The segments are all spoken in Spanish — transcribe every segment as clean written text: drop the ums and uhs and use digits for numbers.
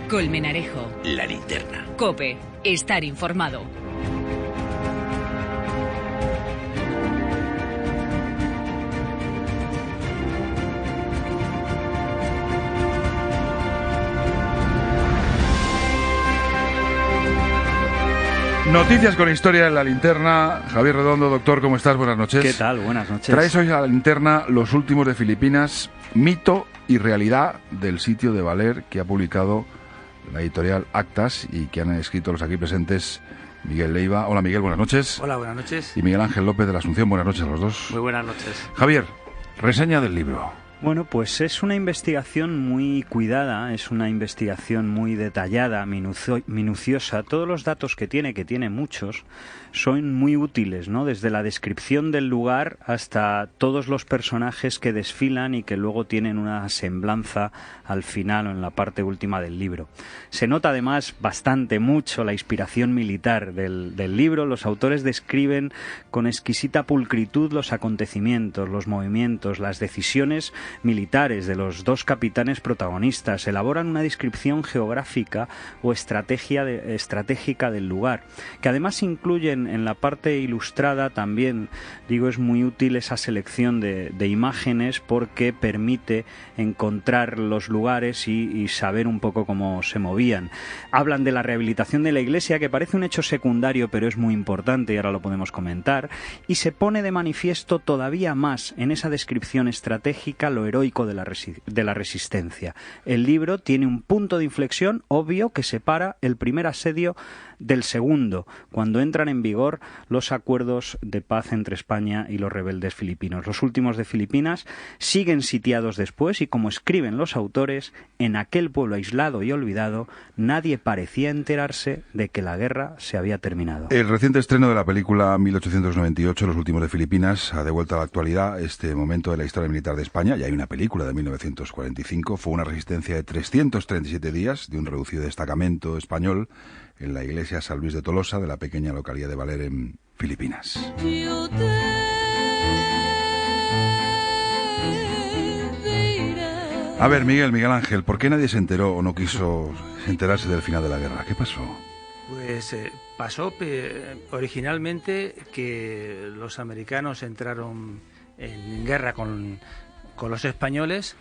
Colmenarejo. La Linterna. COPE. Estar informado. Noticias con historia en La Linterna. Javier Redondo, doctor, ¿cómo estás? Buenas noches. ¿Qué tal? Buenas noches. Traes hoy a La Linterna los últimos de Filipinas, mito y realidad del sitio de Valer que ha publicado la editorial Actas y que han escrito los aquí presentes Miguel Leiva. Hola Miguel, buenas noches. Hola, buenas noches. Y Miguel Ángel López de la Asunción, buenas noches a los dos. Muy buenas noches. Javier, reseña del libro. Bueno, pues es una investigación muy cuidada, es una investigación muy detallada, minuciosa. Todos los datos que tiene muchos, son muy útiles, ¿no? Desde la descripción del lugar hasta todos los personajes que desfilan y que luego tienen una semblanza al final o en la parte última del libro. Se nota además mucho la inspiración militar del libro. Los autores describen con exquisita pulcritud los acontecimientos, los movimientos, las decisiones militares de los dos capitanes protagonistas. Elaboran una descripción geográfica o estratégica del lugar, que además incluyen en la parte ilustrada también. Digo, es muy útil esa selección de imágenes porque permite encontrar los lugares y saber un poco cómo se movían. Hablan de la rehabilitación de la iglesia, que parece un hecho secundario pero es muy importante y ahora lo podemos comentar, y se pone de manifiesto todavía más en esa descripción estratégica lo heroico de la resistencia. El libro tiene un punto de inflexión obvio que separa el primer asedio del segundo, cuando entran en vigor los acuerdos de paz entre España y los rebeldes filipinos. Los últimos de Filipinas siguen sitiados después y, como escriben los autores, en aquel pueblo aislado y olvidado nadie parecía enterarse de que la guerra se había terminado. El reciente estreno de la película 1898, Los últimos de Filipinas, ha devuelto a la actualidad este momento de la historia militar de España. Ya hay una película de 1945. Fue una resistencia de 337 días de un reducido destacamento español en la iglesia San Luis de Tolosa, de la pequeña localidad de Valer, en Filipinas. A ver, Miguel Ángel, ¿por qué nadie se enteró o no quiso enterarse del final de la guerra? ¿Qué pasó? Pues pasó originalmente que los americanos entraron en guerra con los españoles.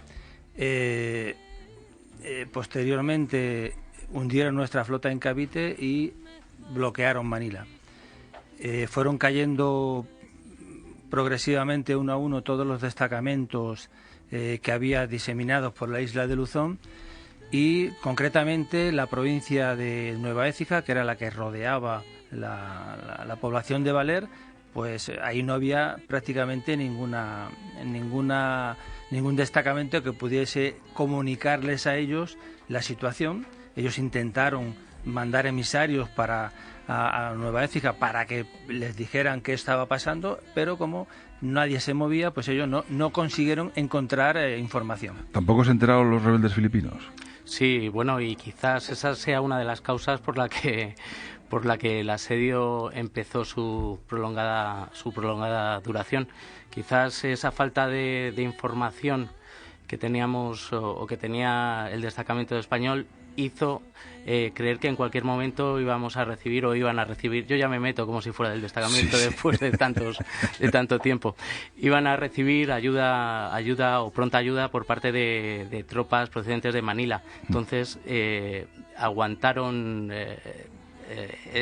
Posteriormente hundieron nuestra flota en Cavite y bloquearon Manila. Fueron cayendo progresivamente uno a uno todos los destacamentos que había diseminados por la isla de Luzón, y concretamente la provincia de Nueva Écija, que era la que rodeaba la población de Valer, pues ahí no había prácticamente ningún destacamento que pudiese comunicarles a ellos la situación. Ellos intentaron mandar emisarios a Nueva Écija para que les dijeran qué estaba pasando, pero como nadie se movía, pues ellos no consiguieron encontrar información. ¿Tampoco se enteraron los rebeldes filipinos? Sí, bueno, y quizás esa sea una de las causas por la que el asedio empezó su prolongada duración. Quizás esa falta de información que teníamos o que tenía el destacamento español hizo creer que en cualquier momento íbamos a recibir o iban a recibir, yo ya me meto como si fuera del destacamento después de tanto tiempo, iban a recibir ayuda o pronta ayuda por parte de tropas procedentes de Manila. Entonces aguantaron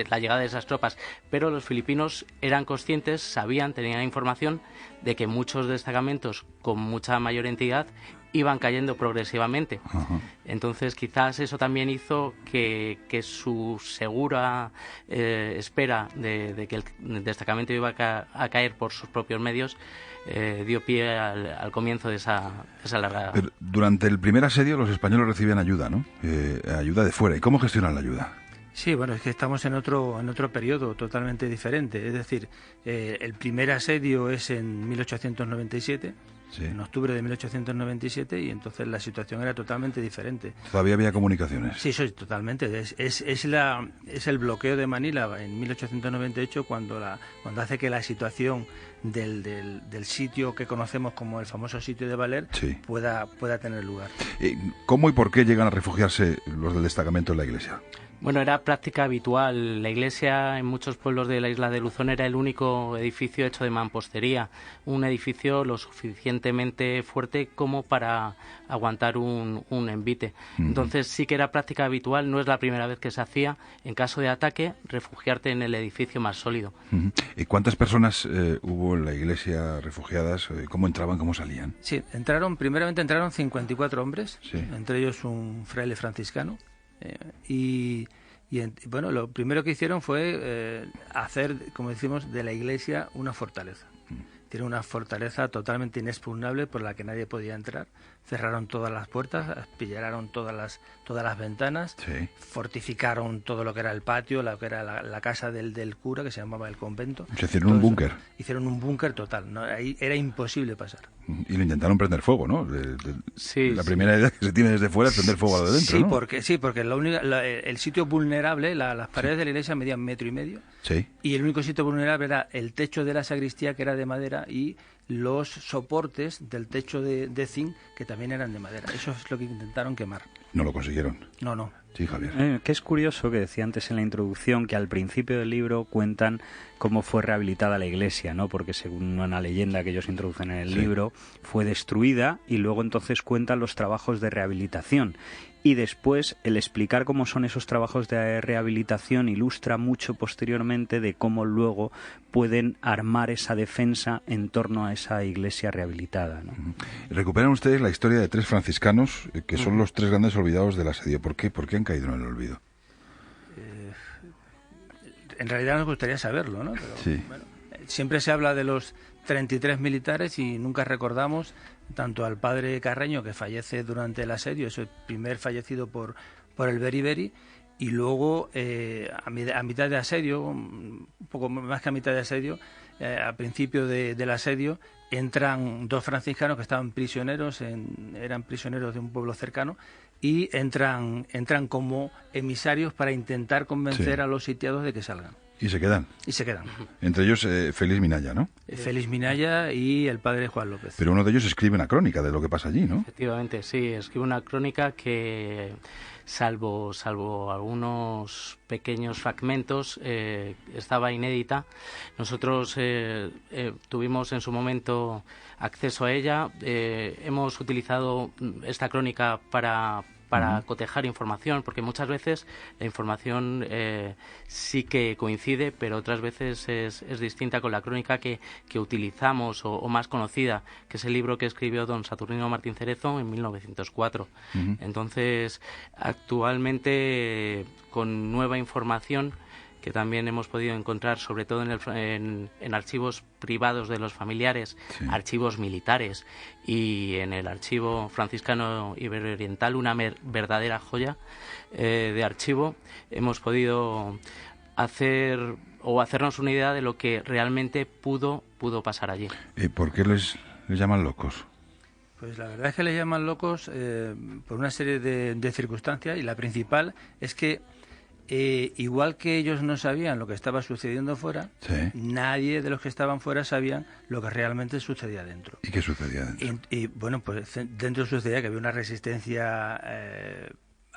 la llegada de esas tropas, pero los filipinos eran conscientes, tenían información de que muchos destacamentos con mucha mayor entidad iban cayendo progresivamente. Uh-huh. Entonces quizás eso también hizo que su segura espera de que el destacamento iba a caer por sus propios medios dio pie al comienzo de esa larga... Pero durante el primer asedio los españoles recibían ayuda, ¿no? Ayuda de fuera. ¿Y cómo gestionan la ayuda? Sí, bueno, es que estamos en otro periodo totalmente diferente. Es decir, el primer asedio es en 1897, Sí. en octubre de 1897, y entonces la situación era totalmente diferente. Todavía había comunicaciones. Sí, eso es totalmente. Es el bloqueo de Manila en 1898 cuando hace que la situación del sitio que conocemos como el famoso sitio de Valer Sí. pueda tener lugar. ¿Cómo y por qué llegan a refugiarse los del destacamento en la iglesia? Bueno, era práctica habitual. La iglesia en muchos pueblos de la isla de Luzón era el único edificio hecho de mampostería, un edificio lo suficientemente fuerte como para aguantar un envite. Entonces sí que era práctica habitual, no es la primera vez que se hacía, en caso de ataque, refugiarte en el edificio más sólido. ¿Y cuántas personas hubo en la iglesia refugiadas? ¿Cómo entraban, cómo salían? Sí, primeramente entraron 54 hombres, Sí. entre ellos un fraile franciscano. Bueno, lo primero que hicieron fue hacer, como decimos, de la iglesia una fortaleza. Tiene una fortaleza totalmente inexpugnable por la que nadie podía entrar. Cerraron todas las puertas, aspillaron todas las ventanas, Sí. fortificaron todo lo que era el patio, lo que era la casa del cura, que se llamaba el convento. Se hicieron un Todo eso. búnker. Hicieron un búnker total, ¿no? Ahí era imposible pasar. Y lo intentaron prender fuego, ¿no? Sí, la sí. primera idea que se tiene desde fuera es prender fuego a lo de dentro, Sí, ¿no? porque el sitio vulnerable, las paredes de la iglesia medían 1,5 metros, Sí. y el único sitio vulnerable era el techo de la sacristía, que era de madera, y los soportes del techo de zinc, que también eran de madera. Eso es lo que intentaron quemar. No lo consiguieron. No. Sí, Javier. Que es curioso, que decía antes en la introducción, que al principio del libro cuentan cómo fue rehabilitada la iglesia, ¿no? Porque según una leyenda que ellos introducen en el Sí. libro, fue destruida, y luego entonces cuentan los trabajos de rehabilitación. Y después el explicar cómo son esos trabajos de rehabilitación ilustra mucho posteriormente de cómo luego pueden armar esa defensa en torno a esa iglesia rehabilitada, ¿no? Recuperan ustedes la historia de 3 franciscanos que son los 3 grandes olvidados del asedio. ¿Por qué? ¿Por qué han caído en el olvido? En realidad nos gustaría saberlo, ¿no? Pero, Sí. bueno, siempre se habla de los 33 militares y nunca recordamos tanto al padre Carreño, que fallece durante el asedio, es el primer fallecido por el Beriberi, y luego a mitad de asedio, un poco más que a mitad de asedio, al principio del asedio, entran 2 franciscanos que estaban prisioneros, eran prisioneros de un pueblo cercano, y entran como emisarios para intentar convencer Sí. a los sitiados de que salgan. Y se quedan. Y se quedan. Entre ellos Félix Minaya, ¿no? Félix Minaya y el padre Juan López. Pero uno de ellos escribe una crónica de lo que pasa allí, ¿no? Efectivamente, sí, escribe una crónica que, salvo algunos pequeños fragmentos, estaba inédita. Nosotros tuvimos en su momento acceso a ella. Hemos utilizado esta crónica para cotejar información, porque muchas veces la información sí que coincide, pero otras veces es distinta con la crónica que utilizamos o más conocida, que es el libro que escribió don Saturnino Martín Cerezo en 1904. Entonces, actualmente, con nueva información que también hemos podido encontrar, sobre todo en archivos privados de los familiares, Sí. archivos militares, y en el archivo franciscano iberooriental, una verdadera joya de archivo, hemos podido hacernos una idea de lo que realmente pudo pasar allí. ¿Por qué les llaman locos? Pues la verdad es que les llaman locos por una serie de circunstancias, y la principal es que igual que ellos no sabían lo que estaba sucediendo fuera, Sí. nadie de los que estaban fuera sabían lo que realmente sucedía dentro. ¿Y qué sucedía dentro? Y bueno, pues dentro sucedía que había una resistencia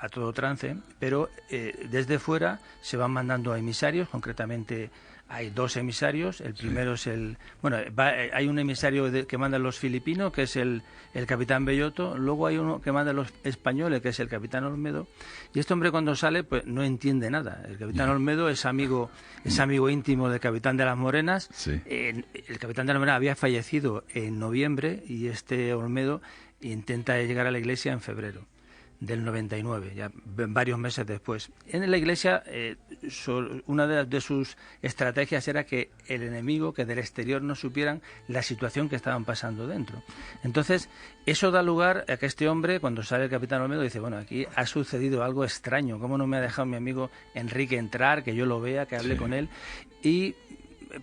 a todo trance, pero desde fuera se van mandando a emisarios, concretamente hay 2 emisarios. El primero es hay un emisario que mandan los filipinos, que es el capitán Belloto. Luego hay uno que manda los españoles, que es el capitán Olmedo. Y este hombre, cuando sale, pues no entiende nada. El capitán Olmedo es amigo íntimo del capitán de las Morenas. Sí. El capitán de las Morenas había fallecido en noviembre, y este Olmedo intenta llegar a la iglesia en febrero del 99, ya varios meses después. En la iglesia, una de sus estrategias era que el enemigo, que del exterior no supieran la situación que estaban pasando dentro. Entonces, eso da lugar a que este hombre, cuando sale el capitán Olmedo, dice, bueno, aquí ha sucedido algo extraño, ¿cómo no me ha dejado mi amigo Enrique entrar, que yo lo vea, que hable Sí. con él? Y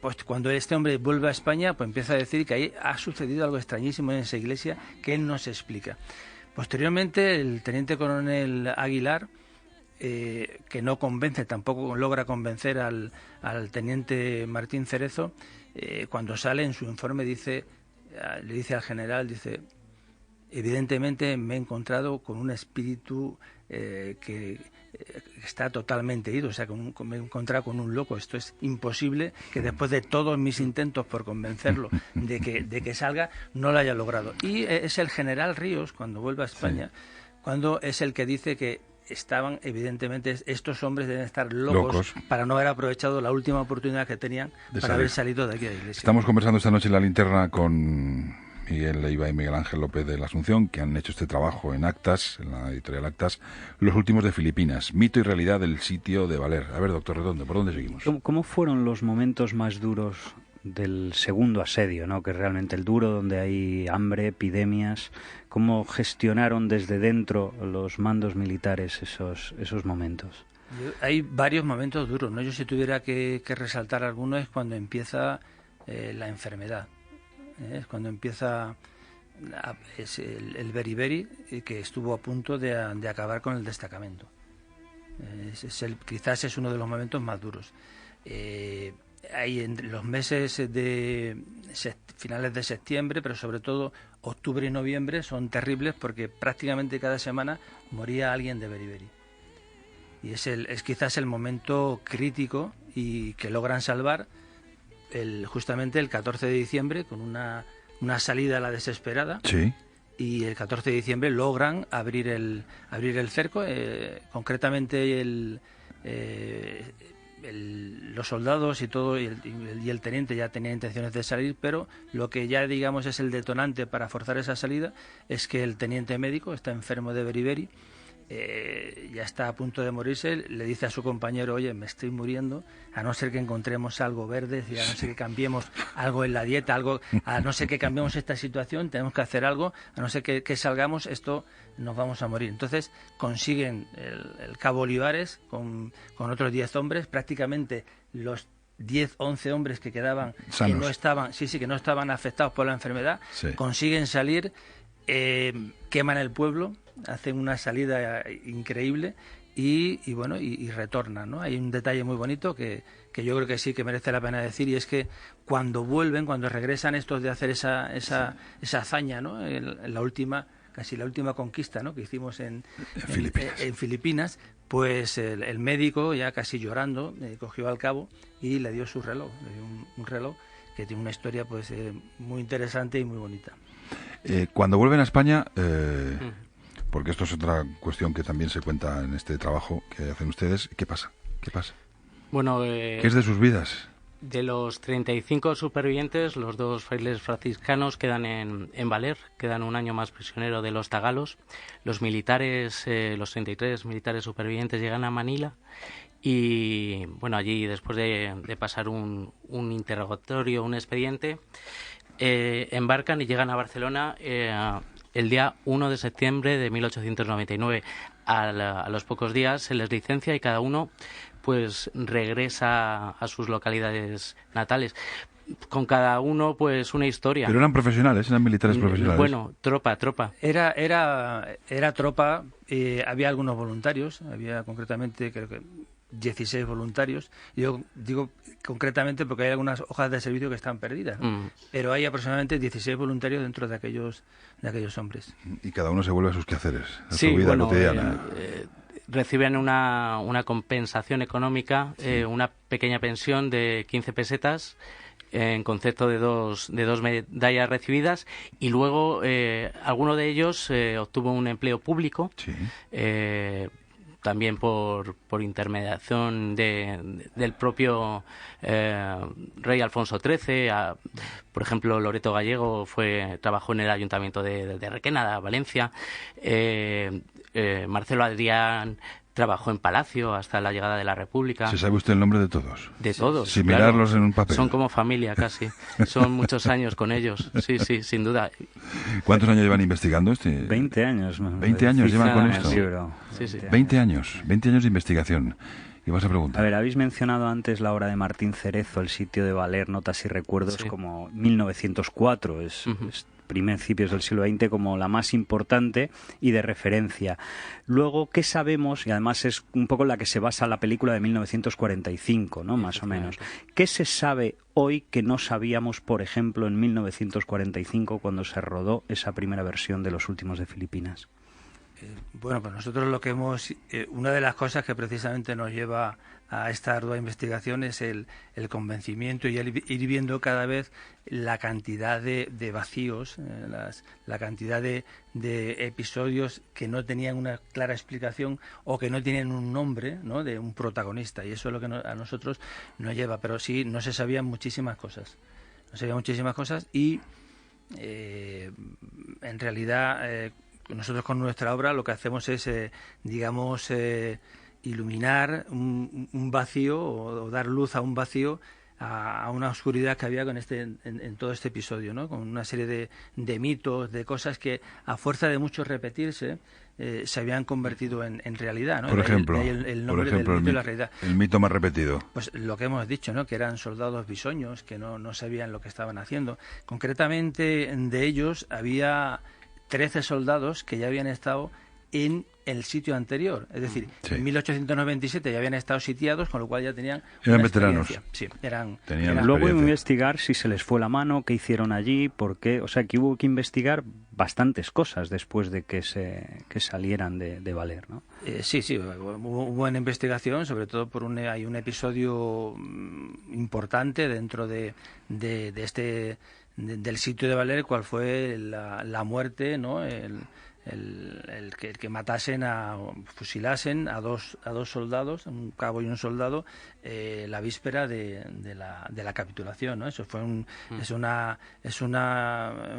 pues cuando este hombre vuelve a España, pues empieza a decir que ahí ha sucedido algo extrañísimo en esa iglesia que él no se explica. Posteriormente, el teniente coronel Aguilar, que no convence, tampoco logra convencer al teniente Martín Cerezo, cuando sale en su informe le dice al general, evidentemente me he encontrado con un espíritu que está totalmente ido, o sea, me he encontrado con un loco. Esto es imposible que después de todos mis intentos por convencerlo de que salga, no lo haya logrado. Y es el general Ríos, cuando vuelve a España, cuando es el que dice que evidentemente, estos hombres deben estar locos para no haber aprovechado la última oportunidad que tenían para haber salido de aquí a la iglesia. Estamos conversando esta noche en La Linterna con Miguel Leiva y Miguel Ángel López de la Asunción, que han hecho este trabajo en Actas, en la editorial Actas, Los últimos de Filipinas, mito y realidad del sitio de Valer. A ver, doctor Redondo, ¿por dónde seguimos? ¿Cómo fueron los momentos más duros del segundo asedio, ¿no? Que es realmente el duro, donde hay hambre, epidemias? ¿Cómo gestionaron desde dentro los mandos militares esos momentos? Hay varios momentos duros, ¿no? Yo, si tuviera que resaltar alguno, es cuando empieza la enfermedad. Es cuando empieza el beriberi, que estuvo a punto de acabar con el destacamento. Quizás es uno de los momentos más duros. Hay en los meses de finales de septiembre, pero sobre todo octubre y noviembre, son terribles porque prácticamente cada semana moría alguien de beriberi. Y es quizás el momento crítico y que logran salvar justamente el 14 de diciembre con una salida a la desesperada. Sí. Y el 14 de diciembre logran abrir el cerco, concretamente los soldados y todo, y el teniente ya tenía intenciones de salir, pero lo que ya, digamos, es el detonante para forzar esa salida es que el teniente médico está enfermo de beriberi, ya está a punto de morirse, le dice a su compañero: oye, me estoy muriendo, a no ser que encontremos algo verde, a no ser que cambiemos algo en la dieta, a no ser que cambiemos esta situación, tenemos que hacer algo, a no ser que salgamos, esto nos vamos a morir. Entonces consiguen el cabo Olivares con otros 10 hombres, prácticamente los 10, 11 hombres que quedaban, sanos, que no estaban afectados por la enfermedad, consiguen salir, queman el pueblo, hacen una salida increíble y bueno, y retornan, ¿no? Hay un detalle muy bonito que yo creo que sí que merece la pena decir, y es que cuando regresan estos de hacer esa hazaña, ¿no? Casi la última conquista, ¿no?, que hicimos en Filipinas, pues el médico, ya casi llorando, cogió al cabo y le dio su reloj, un reloj que tiene una historia pues muy interesante y muy bonita. Cuando vuelven a España, porque esto es otra cuestión que también se cuenta en este trabajo que hacen ustedes, ¿qué pasa? Bueno, ¿qué es de sus vidas? De los 35 supervivientes, los 2 frailes franciscanos quedan en Valer, quedan un año más prisioneros de los tagalos. Los militares, los 33 militares supervivientes, llegan a Manila y, bueno, allí, después de pasar un interrogatorio, un expediente, embarcan y llegan a Barcelona el día 1 de septiembre de 1899. A los pocos días se les licencia y cada uno pues regresa a sus localidades natales. Con cada uno pues una historia. Pero eran profesionales, eran militares profesionales. Bueno, tropa. Era tropa, había algunos voluntarios, había concretamente creo que 16 voluntarios. Yo digo concretamente porque hay algunas hojas de servicio que están perdidas, ¿no? Pero hay aproximadamente 16 voluntarios dentro de aquellos hombres. Y cada uno se vuelve a sus quehaceres, a su vida cotidiana. Reciben una compensación económica, una pequeña pensión de 15 pesetas en concepto de dos medallas recibidas, y luego alguno de ellos obtuvo un empleo público. Sí. También por intermediación del propio rey Alfonso XIII. Por ejemplo, Loreto Gallego trabajó en el ayuntamiento de Requena, Valencia. Marcelo Adrián trabajó en Palacio hasta la llegada de la República. ¿Se sabe usted el nombre de todos? De todos. Sin mirarlos en un papel. Son como familia casi. Son muchos años con ellos. Sí, sin duda. ¿Cuántos años llevan investigando? 20 años. 20 años llevan con esto. Sí. 20 años de investigación. ¿Qué vas a preguntar? A ver, habéis mencionado antes la obra de Martín Cerezo, El sitio de Valer, Notas y Recuerdos, Sí. como 1904, es principios del siglo XX, como la más importante y de referencia. Luego, ¿qué sabemos? Y además es un poco la que se basa la película de 1945, ¿no? Más o menos. ¿Qué se sabe hoy que no sabíamos, por ejemplo, en 1945, cuando se rodó esa primera versión de Los últimos de Filipinas? Bueno, pues nosotros lo que hemos... una de las cosas que precisamente nos lleva a esta ardua investigación es el convencimiento y el ir viendo cada vez la cantidad de vacíos, la cantidad de episodios que no tenían una clara explicación o que no tienen un nombre, ¿no?, de un protagonista. Y eso es lo que a nosotros nos lleva. Pero sí, no se sabían muchísimas cosas. No se sabían muchísimas cosas y en realidad... nosotros con nuestra obra lo que hacemos es, iluminar un vacío o dar luz a un vacío, a una oscuridad que había en todo este episodio, ¿no? Con una serie de mitos, de cosas que a fuerza de mucho repetirse se habían convertido en realidad, ¿no? Por ejemplo, el nombre del mito y la realidad. El mito más repetido. Pues lo que hemos dicho, ¿no? Que eran soldados bisoños, que no sabían lo que estaban haciendo. Concretamente, de ellos había 13 soldados que ya habían estado en el sitio anterior. Es decir, sí. En 1897 ya habían estado sitiados, con lo cual ya tenían... Eran una veteranos. experiencia. Sí, eran Luego investigar si se les fue la mano, qué hicieron allí, por qué... O sea, que hubo que investigar bastantes cosas después de que salieran de Valer, ¿no? Sí, hubo buena investigación, sobre todo hay un episodio importante dentro del sitio de Valer, cual fue la muerte, ¿no? El que matasen, fusilasen a dos soldados, un cabo y un soldado, la víspera de la capitulación, ¿no? Eso fue un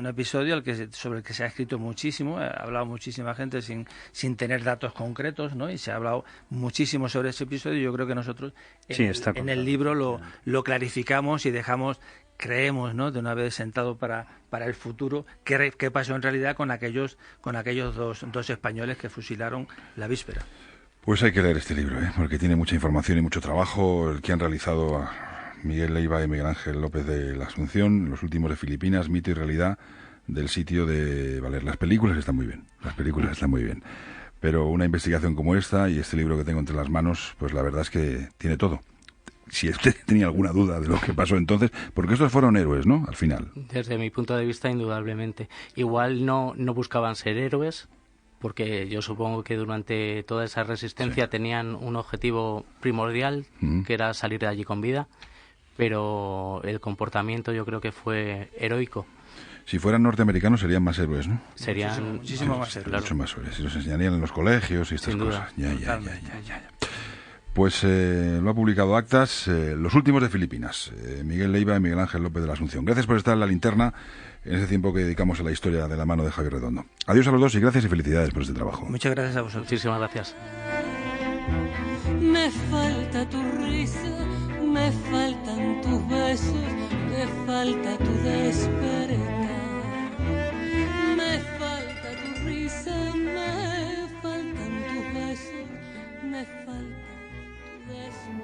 episodio sobre el que se ha escrito muchísimo, ha hablado muchísima gente sin tener datos concretos, ¿no? Y se ha hablado muchísimo sobre ese episodio. Yo creo que nosotros en el libro lo clarificamos y creemos, ¿no?, de una vez sentado para el futuro, qué pasó en realidad con aquellos dos españoles que fusilaron la víspera. Pues hay que leer este libro, porque tiene mucha información y mucho trabajo, el que han realizado a Miguel Leiva y Miguel Ángel López de la Asunción, Los últimos de Filipinas, mito y realidad del sitio de Valer. Las películas están muy bien, pero una investigación como esta y este libro que tengo entre las manos, pues la verdad es que tiene todo. Si usted tenía alguna duda de lo que pasó entonces, porque estos fueron héroes, ¿no?, al final. Desde mi punto de vista, indudablemente. Igual no buscaban ser héroes, porque yo supongo que durante toda esa resistencia tenían un objetivo primordial, que era salir de allí con vida, pero el comportamiento yo creo que fue heroico. Si fueran norteamericanos serían más héroes, ¿no? Serían muchísimo más héroes. Mucho más héroes. Y los enseñarían en los colegios y estas Sin duda. cosas. Ya. Pues lo ha publicado Actas, Los últimos de Filipinas, Miguel Leiva y Miguel Ángel López de la Asunción. Gracias por estar en la linterna en ese tiempo que dedicamos a la historia de la mano de Javier Redondo. Adiós a los dos y gracias y felicidades por este trabajo. Muchas gracias a vosotros. Muchísimas gracias. Me falta tu risa, me faltan tus besos, me falta tu despertar. Me falta tu risa, me faltan tus besos, me falta tu despertar.